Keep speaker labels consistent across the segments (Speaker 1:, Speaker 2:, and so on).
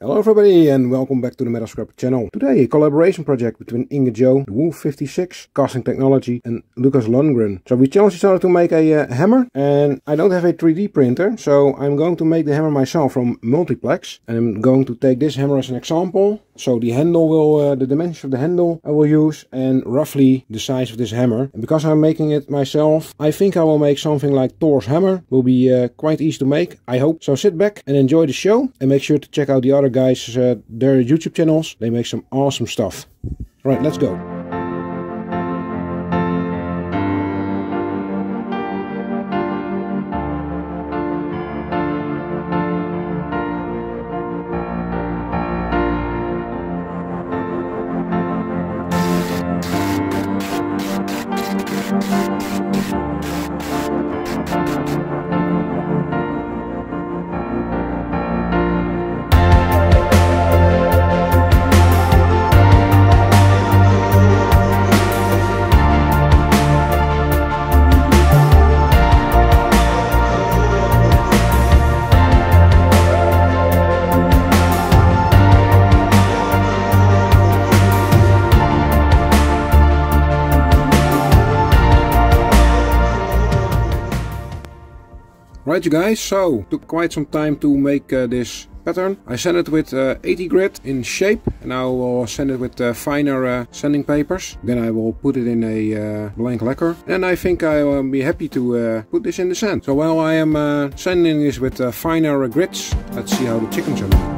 Speaker 1: Hello everybody and welcome back to the Metal Scrapper channel. Today a collaboration project between Ingot Joe, the Wolf 56 casting technology and Lundgren. So we challenged each other to make a hammer, and I don't have a 3D printer, so I'm going to make the hammer myself from multiplex. And I'm going to take this hammer as an example. So the handle will, the dimensions of the handle I will use and roughly the size of this hammer. And because I'm making it myself, I think I will make something like Thor's hammer. Will be quite easy to make, I hope. So sit back and enjoy the show and make sure to check out the other guys, their YouTube channels. They make some awesome stuff. Alright, let's go. Right you guys, so took quite some time to make this pattern. I sand it with 80 grit in shape, and I will sand it with finer sanding papers. Then I will put it in a blank lacquer, and I think I will be happy to put this in the sand. So while I am sanding this with finer grits, let's see how the chickens are looking.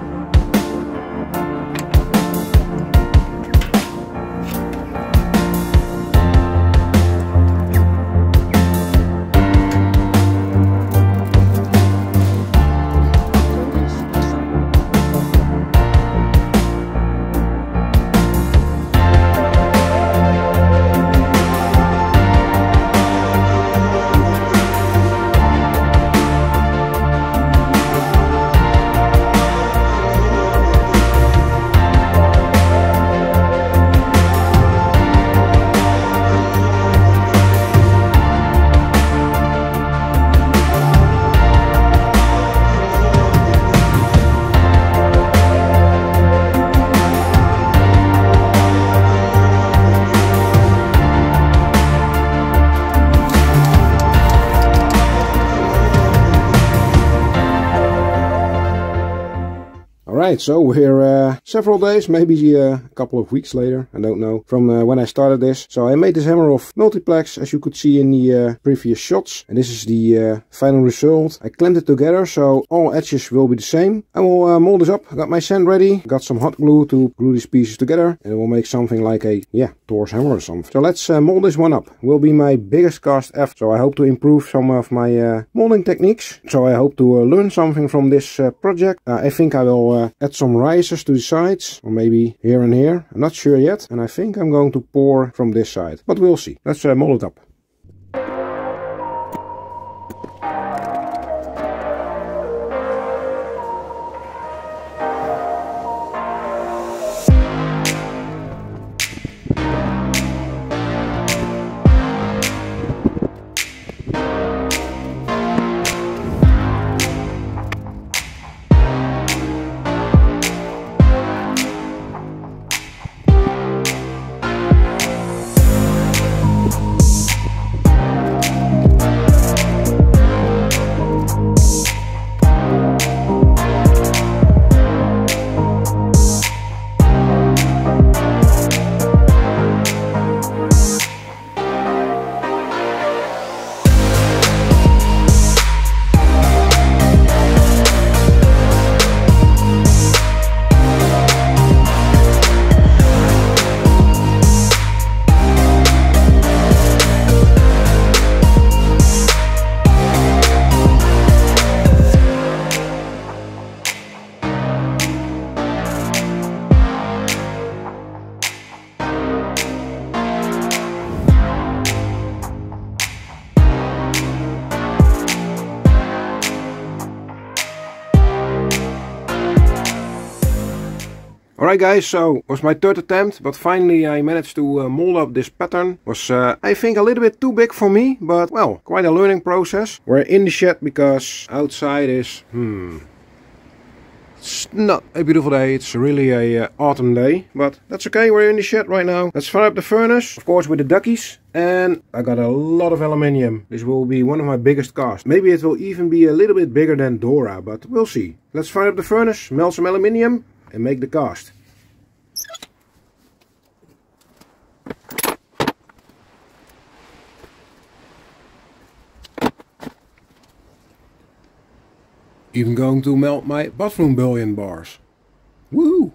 Speaker 1: Alright, so we're several days, maybe a couple of weeks later, I don't know, from when I started this. So I made this hammer of multiplex, as you could see in the previous shots. And this is the final result. I clamped it together, so all edges will be the same. I will mold this up. I got my sand ready, got some hot glue to glue these pieces together. And it will make something like a, Thor's hammer or something. So let's mold this one up. It will be my biggest cast ever. So I hope to improve some of my molding techniques. So I hope to learn something from this project. I think I will add some risers to the sides, or maybe here and here. I'm not sure yet, and I think I'm going to pour from this side, but we'll see. Let's mold it up. Alright guys, so it was my third attempt, but finally I managed to mold up this pattern. It was I think a little bit too big for me, but well, quite a learning process. We're in the shed because outside is It's not a beautiful day, it's really a autumn day, but that's okay, we're in the shed right now. Let's fire up the furnace, of course with the duckies, and I got a lot of aluminium. This will be one of my biggest casts. Maybe it will even be a little bit bigger than Dora, but we'll see. Let's fire up the furnace, melt some aluminium and make the cast. Even going to melt my bathroom bullion bars. Woohoo!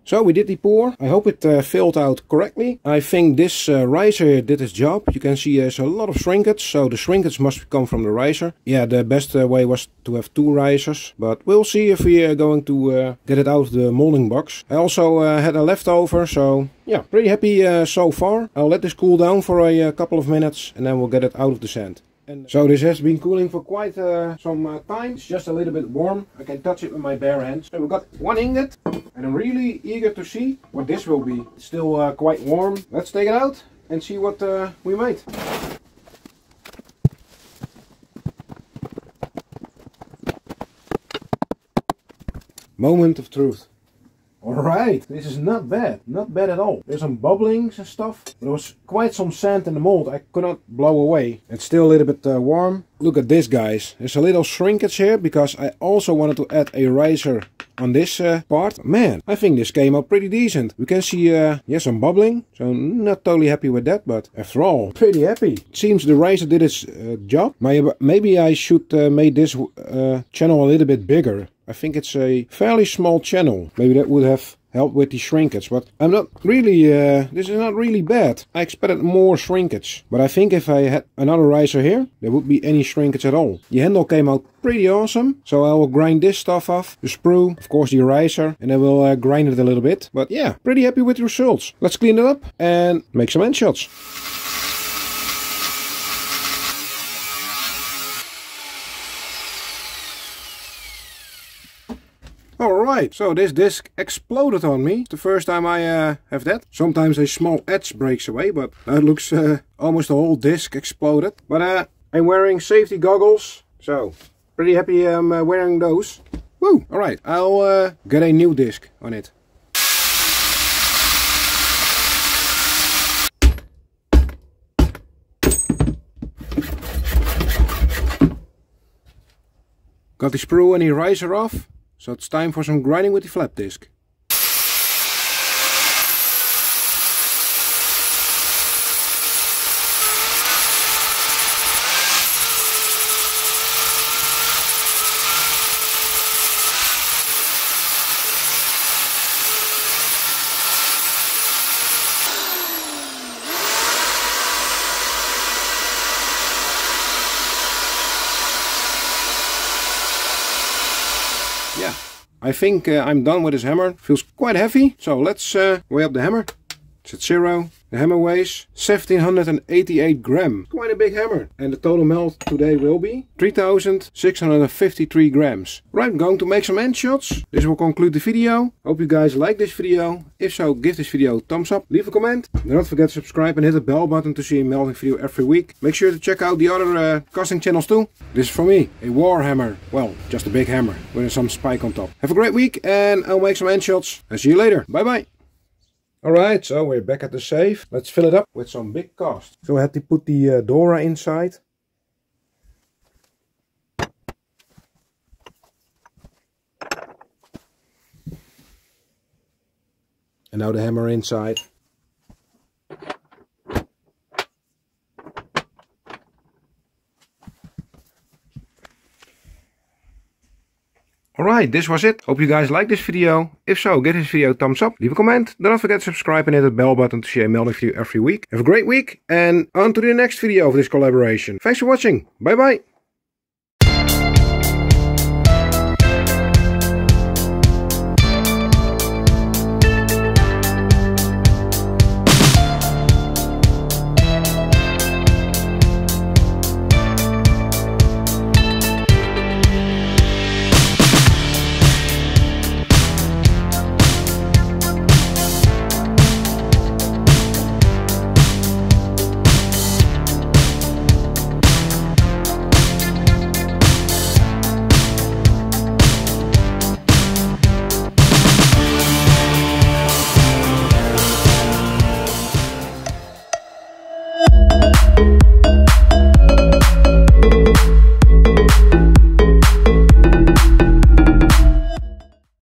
Speaker 1: So we did the pour. I hope it filled out correctly. I think this riser did its job. You can see there's a lot of shrinkage, so the shrinkage must come from the riser. Yeah, the best way was to have two risers, but we'll see if we are going to get it out of the molding box. I also had a leftover, so yeah, pretty happy so far. I'll let this cool down for a couple of minutes and then we'll get it out of the sand. And so this has been cooling for quite some time. It's just a little bit warm. I can touch it with my bare hands. So we've got one ingot and I'm really eager to see what this will be. It's still quite warm. Let's take it out and see what we made. Moment of truth. Alright, this is not bad. Not bad at all. There's some bubblings and stuff. There was quite some sand in the mold I could not blow away. It's still a little bit warm. Look at this, guys. There's a little shrinkage here because I also wanted to add a riser on this part. Man, I think this came out pretty decent. We can see yeah, some bubbling. So not totally happy with that, but after all, pretty happy. It seems the riser did its job. Maybe I should make this channel a little bit bigger. I think it's a fairly small channel. Maybe that would have helped with the shrinkage, but I'm not really, this is not really bad. I expected more shrinkage, but I think if I had another riser here, there would be any shrinkage at all. The handle came out pretty awesome, so I will grind this stuff off, the sprue, of course the riser, and I will grind it a little bit. But yeah, pretty happy with the results. Let's clean it up and make some end shots. Alright, so this disc exploded on me. It's the first time I have that. Sometimes a small edge breaks away, but that looks almost the whole disc exploded. But I'm wearing safety goggles, so pretty happy I'm wearing those. Woo! Alright, I'll get a new disc on it. Got the sprue and the riser off. So it's time for some grinding with the flap disc. Yeah, I think I'm done with this hammer. Feels quite heavy, so let's weigh up the hammer. It's at 0. The hammer weighs 1788 grams. Quite a big hammer. And the total melt today will be 3653 grams. Right, I'm going to make some end shots. This will conclude the video. Hope you guys like this video. If so, give this video a thumbs up. Leave a comment. Do not forget to subscribe and hit the bell button to see a melting video every week. Make sure to check out the other casting channels too. This is for me, a Warhammer. Well, just a big hammer with some spike on top. Have a great week and I'll make some end shots. And see you later. Bye bye. Alright, so we're back at the safe. Let's fill it up with some big cast. So I had to put the Dora inside. And now the hammer inside. Alright, this was it. Hope you guys liked this video. If so, give this video a thumbs up, leave a comment. Do not forget to subscribe and hit the bell button to see a melting video every week. Have a great week and on to the next video of this collaboration. Thanks for watching. Bye bye.